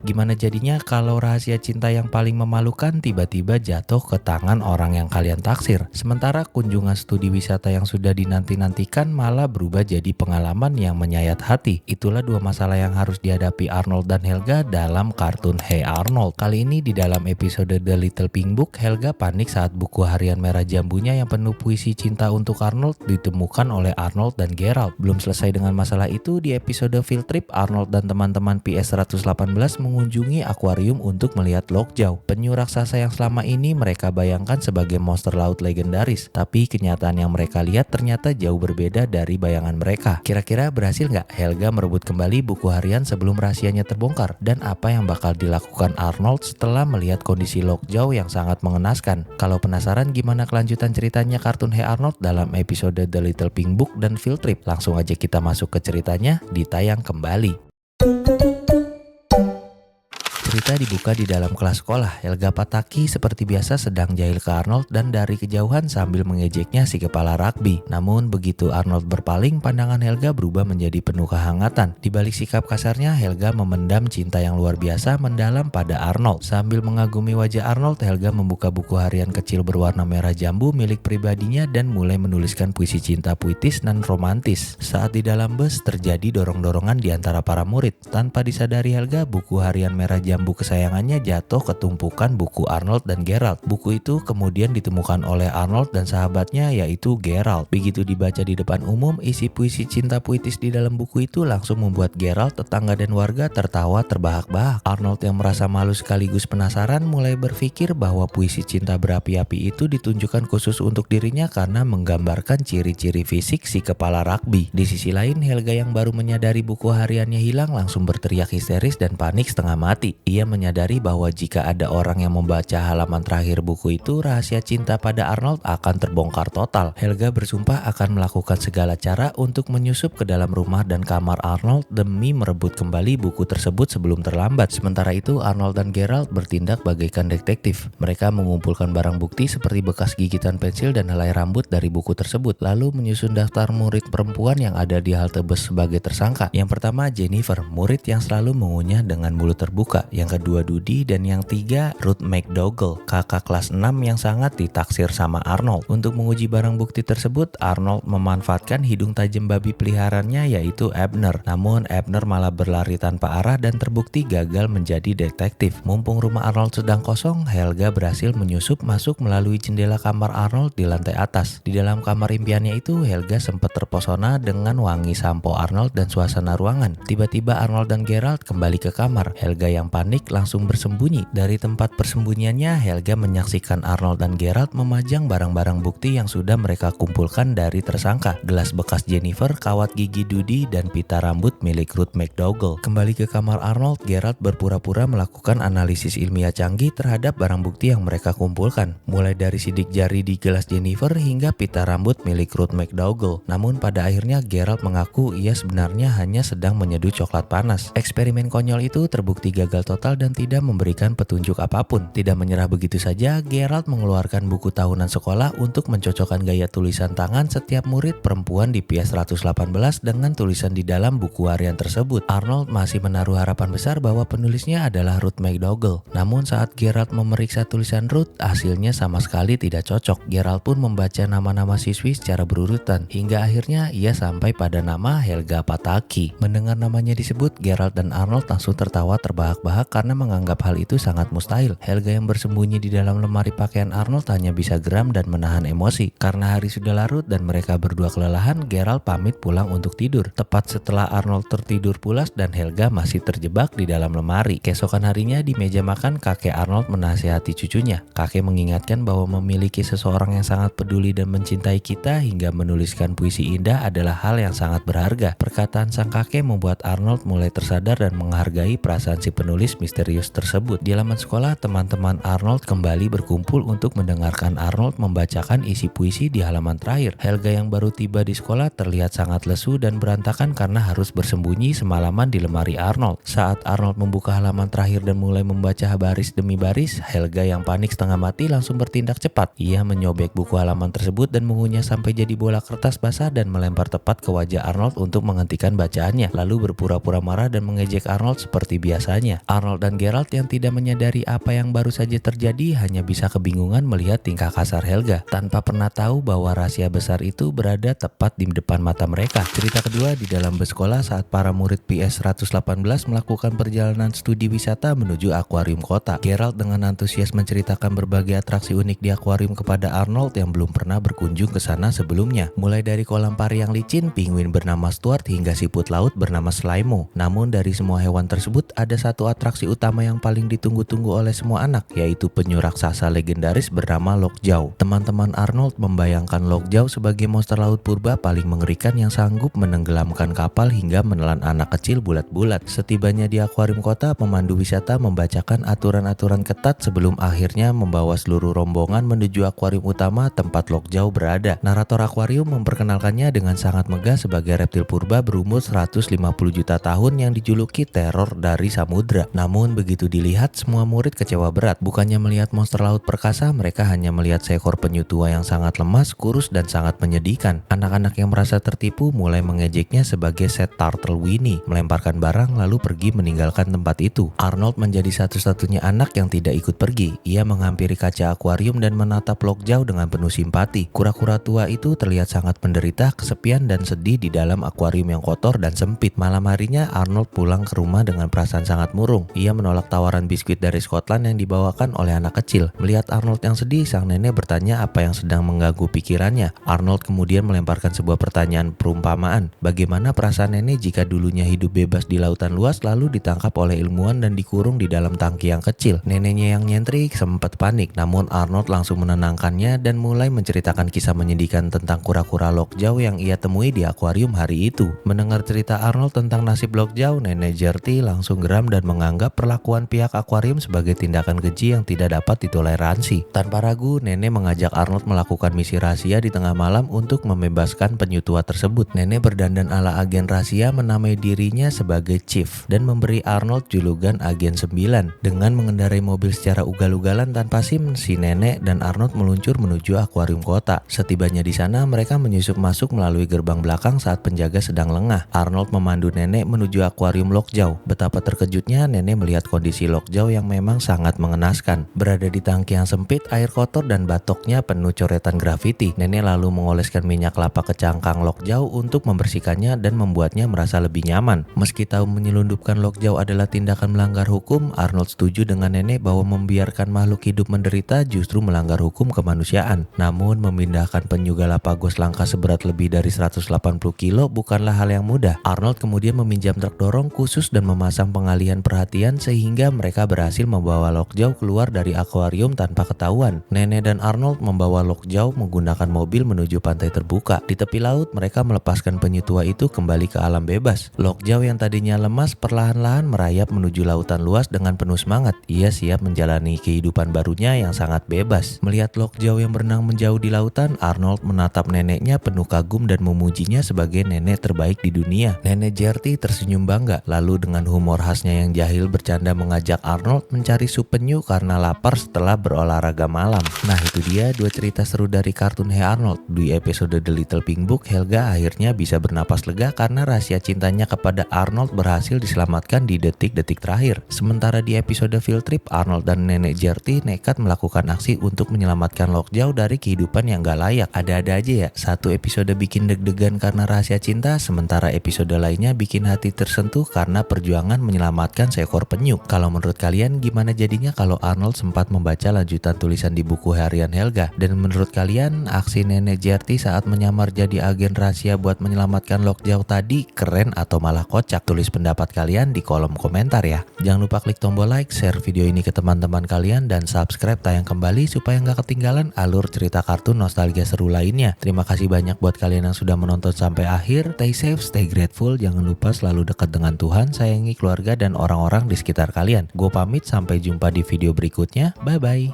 Gimana jadinya kalau rahasia cinta yang paling memalukan tiba-tiba jatuh ke tangan orang yang kalian taksir? Sementara kunjungan studi wisata yang sudah dinanti-nantikan malah berubah jadi pengalaman yang menyayat hati. Itulah dua masalah yang harus dihadapi Arnold dan Helga dalam kartun Hey Arnold. Kali ini di dalam episode The Little Pink Book, Helga panik saat buku harian merah jambunya yang penuh puisi cinta untuk Arnold ditemukan oleh Arnold dan Gerald. Belum selesai dengan masalah itu, di episode Field Trip, Arnold dan teman-teman PS 118 mengunjungi akuarium untuk melihat Lockjaw, penyu raksasa yang selama ini mereka bayangkan sebagai monster laut legendaris. Tapi kenyataan yang mereka lihat ternyata jauh berbeda dari bayangan mereka. Kira-kira berhasil nggak Helga merebut kembali buku harian sebelum rahasianya terbongkar? Dan apa yang bakal dilakukan Arnold setelah melihat kondisi Lockjaw yang sangat mengenaskan? Kalau penasaran gimana kelanjutan ceritanya kartun Hey Arnold dalam episode The Little Pink Book dan Field Trip, langsung aja kita masuk ke ceritanya di Tayang Kembali. Cerita dibuka di dalam kelas sekolah. Helga Pataki seperti biasa sedang jahil ke Arnold dan dari kejauhan sambil mengejeknya si kepala rugby. Namun begitu Arnold berpaling, pandangan Helga berubah menjadi penuh kehangatan. Di balik sikap kasarnya, Helga memendam cinta yang luar biasa mendalam pada Arnold. Sambil mengagumi wajah Arnold, Helga membuka buku harian kecil berwarna merah jambu milik pribadinya dan mulai menuliskan puisi cinta puitis dan romantis. Saat di dalam bus, terjadi dorong-dorongan di antara para murid. Tanpa disadari Helga, buku harian merah jambu kesayangannya jatuh ke tumpukan buku Arnold dan Gerald. Buku itu kemudian ditemukan oleh Arnold dan sahabatnya yaitu Gerald. Begitu dibaca di depan umum, isi puisi cinta puitis di dalam buku itu langsung membuat Gerald, tetangga dan warga tertawa terbahak-bahak. Arnold yang merasa malu sekaligus penasaran mulai berpikir bahwa puisi cinta berapi-api itu ditunjukkan khusus untuk dirinya karena menggambarkan ciri-ciri fisik si kepala rugby. Di sisi lain, Helga yang baru menyadari buku hariannya hilang langsung berteriak histeris dan panik setengah mati. Ia menyadari bahwa jika ada orang yang membaca halaman terakhir buku itu, rahasia cinta pada Arnold akan terbongkar total. Helga bersumpah akan melakukan segala cara untuk menyusup ke dalam rumah dan kamar Arnold demi merebut kembali buku tersebut sebelum terlambat. Sementara itu, Arnold dan Gerald bertindak bagaikan detektif. Mereka mengumpulkan barang bukti seperti bekas gigitan pensil dan helai rambut dari buku tersebut, lalu menyusun daftar murid perempuan yang ada di halte bus sebagai tersangka. Yang pertama Jennifer, murid yang selalu mengunyah dengan mulut terbuka. Yang kedua Dudi, dan yang tiga Ruth McDougall, kakak kelas 6 yang sangat ditaksir sama Arnold. Untuk menguji barang bukti tersebut, Arnold memanfaatkan hidung tajam babi peliharaannya yaitu Abner. Namun Abner malah berlari tanpa arah dan terbukti gagal menjadi detektif. Mumpung rumah Arnold sedang kosong, Helga berhasil menyusup masuk melalui jendela kamar Arnold di lantai atas. Di dalam kamar impiannya itu, Helga sempat terpesona dengan wangi sampo Arnold dan suasana ruangan. Tiba-tiba Arnold dan Gerald kembali ke kamar. Helga yang panik langsung bersembunyi. Dari tempat persembunyiannya, Helga menyaksikan Arnold dan Gerald memajang barang-barang bukti yang sudah mereka kumpulkan dari tersangka. Gelas bekas Jennifer, kawat gigi Dudi, dan pita rambut milik Ruth McDougall. Kembali ke kamar Arnold, Gerald berpura-pura melakukan analisis ilmiah canggih terhadap barang bukti yang mereka kumpulkan. Mulai dari sidik jari di gelas Jennifer hingga pita rambut milik Ruth McDougall. Namun pada akhirnya Gerald mengaku ia sebenarnya hanya sedang menyeduh coklat panas. Eksperimen konyol itu terbukti gagal total dan tidak memberikan petunjuk apapun. Tidak menyerah begitu saja, Gerald mengeluarkan buku tahunan sekolah untuk mencocokkan gaya tulisan tangan setiap murid perempuan di PS 118 dengan tulisan di dalam buku harian tersebut. Arnold masih menaruh harapan besar bahwa penulisnya adalah Ruth McDougall. Namun saat Gerald memeriksa tulisan Ruth, hasilnya sama sekali tidak cocok. Gerald pun membaca nama-nama siswi secara berurutan hingga akhirnya ia sampai pada nama Helga Pataki. Mendengar namanya disebut, Gerald dan Arnold langsung tertawa terbahak-bahak karena menganggap hal itu sangat mustahil. Helga yang bersembunyi di dalam lemari pakaian Arnold hanya bisa geram dan menahan emosi. Karena hari sudah larut dan mereka berdua kelelahan, Gerald pamit pulang untuk tidur. Tepat setelah Arnold tertidur pulas dan Helga masih terjebak di dalam lemari. Keesokan harinya di meja makan, kakek Arnold menasihati cucunya. Kakek mengingatkan bahwa memiliki seseorang yang sangat peduli dan mencintai kita hingga menuliskan puisi indah adalah hal yang sangat berharga. Perkataan sang kakek membuat Arnold mulai tersadar dan menghargai perasaan si penulis misterius tersebut. Di halaman sekolah, teman-teman Arnold kembali berkumpul untuk mendengarkan Arnold membacakan isi puisi di halaman terakhir. Helga yang baru tiba di sekolah terlihat sangat lesu dan berantakan karena harus bersembunyi semalaman di lemari Arnold. Saat Arnold membuka halaman terakhir dan mulai membaca baris demi baris, Helga yang panik setengah mati langsung bertindak cepat. Ia menyobek buku halaman tersebut dan mengunyah sampai jadi bola kertas basah dan melempar tepat ke wajah Arnold untuk menghentikan bacaannya, lalu berpura-pura marah dan mengejek Arnold seperti biasanya. Arnold dan Geralt yang tidak menyadari apa yang baru saja terjadi hanya bisa kebingungan melihat tingkah kasar Helga, tanpa pernah tahu bahwa rahasia besar itu berada tepat di depan mata mereka. Cerita kedua di dalam bus sekolah saat para murid PS 118 melakukan perjalanan studi wisata menuju akuarium kota. Geralt dengan antusias menceritakan berbagai atraksi unik di akuarium kepada Arnold yang belum pernah berkunjung ke sana sebelumnya. Mulai dari kolam pari yang licin, penguin bernama Stuart hingga siput laut bernama Slimo. Namun dari semua hewan tersebut ada satu atraksi utama yang paling ditunggu-tunggu oleh semua anak, yaitu penyu raksasa legendaris bernama Lockjaw. Teman-teman Arnold membayangkan Lockjaw sebagai monster laut purba paling mengerikan yang sanggup menenggelamkan kapal hingga menelan anak kecil bulat-bulat. Setibanya di akuarium kota, pemandu wisata membacakan aturan-aturan ketat sebelum akhirnya membawa seluruh rombongan menuju akuarium utama tempat Lockjaw berada. Narator akuarium memperkenalkannya dengan sangat megah sebagai reptil purba berumur 150 juta tahun yang dijuluki teror dari samudra. Namun begitu dilihat, semua murid kecewa berat. Bukannya melihat monster laut perkasa, mereka hanya melihat seekor penyu tua yang sangat lemas, kurus, dan sangat menyedihkan. Anak-anak yang merasa tertipu mulai mengejeknya sebagai Set Turtle Winnie, melemparkan barang lalu pergi meninggalkan tempat itu. Arnold menjadi satu-satunya anak yang tidak ikut pergi. Ia menghampiri kaca akuarium dan menatap Lockjaw dengan penuh simpati. Kura-kura tua itu terlihat sangat menderita, kesepian, dan sedih di dalam akuarium yang kotor dan sempit. Malam harinya Arnold pulang ke rumah dengan perasaan sangat murung. Ia menolak tawaran biskuit dari Scotland yang dibawakan oleh anak kecil. Melihat Arnold yang sedih, sang nenek bertanya apa yang sedang mengganggu pikirannya. Arnold kemudian melemparkan sebuah pertanyaan perumpamaan. Bagaimana perasaan nenek jika dulunya hidup bebas di lautan luas lalu ditangkap oleh ilmuwan dan dikurung di dalam tangki yang kecil? Neneknya yang nyentrik sempat panik, namun Arnold langsung menenangkannya dan mulai menceritakan kisah menyedihkan tentang kura-kura Lockjaw yang ia temui di akuarium hari itu. Mendengar cerita Arnold tentang nasib Lockjaw, Nenek Gertie langsung geram dan menganggap perlakuan pihak akuarium sebagai tindakan keji yang tidak dapat ditoleransi. Tanpa ragu, Nenek mengajak Arnold melakukan misi rahasia di tengah malam untuk membebaskan penyu tua tersebut. Nenek berdandan ala agen rahasia, menamai dirinya sebagai Chief dan memberi Arnold julukan Agen 9. Dengan mengendarai mobil secara ugal-ugalan tanpa SIM, si Nenek dan Arnold meluncur menuju akuarium kota. Setibanya di sana, mereka menyusup masuk melalui gerbang belakang saat penjaga sedang lengah. Arnold memandu Nenek menuju akuarium Lockjaw. Betapa terkejutnya Nenek melihat kondisi Lockjaw yang memang sangat mengenaskan. Berada di tangki yang sempit, air kotor dan batoknya penuh coretan grafiti. Nenek lalu mengoleskan minyak kelapa ke cangkang Lockjaw untuk membersihkannya dan membuatnya merasa lebih nyaman. Meski tahu menyelundupkan Lockjaw adalah tindakan melanggar hukum, Arnold setuju dengan Nenek bahwa membiarkan makhluk hidup menderita justru melanggar hukum kemanusiaan. Namun memindahkan penyu Galapagos langka seberat lebih dari 180 kilo bukanlah hal yang mudah. Arnold kemudian meminjam truk dorong khusus dan memasang pengalihan perhatian sehingga mereka berhasil membawa Lockjaw keluar dari akuarium tanpa ketahuan. Nenek dan Arnold membawa Lockjaw menggunakan mobil menuju pantai terbuka. Di tepi laut, mereka melepaskan penyu tua itu kembali ke alam bebas. Lockjaw yang tadinya lemas perlahan-lahan merayap menuju lautan luas dengan penuh semangat. Ia siap menjalani kehidupan barunya yang sangat bebas. Melihat Lockjaw yang berenang menjauh di lautan, Arnold menatap neneknya penuh kagum dan memujinya sebagai nenek terbaik di dunia. Nenek Gertie tersenyum bangga, lalu dengan humor khasnya yang jahil bercanda mengajak Arnold mencari sup penyu karena lapar setelah berolahraga malam. Nah, itu dia dua cerita seru dari kartun Hey Arnold. Di episode The Little Pink Book, Helga akhirnya bisa bernapas lega karena rahasia cintanya kepada Arnold berhasil diselamatkan di detik-detik terakhir. Sementara di episode Field Trip, Arnold dan nenek Gertie nekat melakukan aksi untuk menyelamatkan Lockjaw dari kehidupan yang gak layak. Ada-ada aja ya, satu episode bikin deg-degan karena rahasia cinta, sementara episode lainnya bikin hati tersentuh karena perjuangan menyelamatkan seekor penyu. Kalau menurut kalian gimana jadinya kalau Arnold sempat membaca lanjutan tulisan di buku harian Helga? Dan menurut kalian aksi nenek Gertie saat menyamar jadi agen rahasia buat menyelamatkan Lockjaw tadi keren atau malah kocak? Tulis pendapat kalian di kolom komentar ya. Jangan lupa klik tombol like, share video ini ke teman-teman kalian, dan subscribe tayang kembali supaya nggak ketinggalan alur cerita kartun nostalgia seru lainnya. Terima kasih banyak buat kalian yang sudah menonton sampai akhir. Stay safe, stay grateful. Jangan lupa selalu dekat dengan Tuhan, sayangi keluarga dan orang-orang di sekitar kalian. Gue pamit, sampai jumpa di video berikutnya. Bye-bye.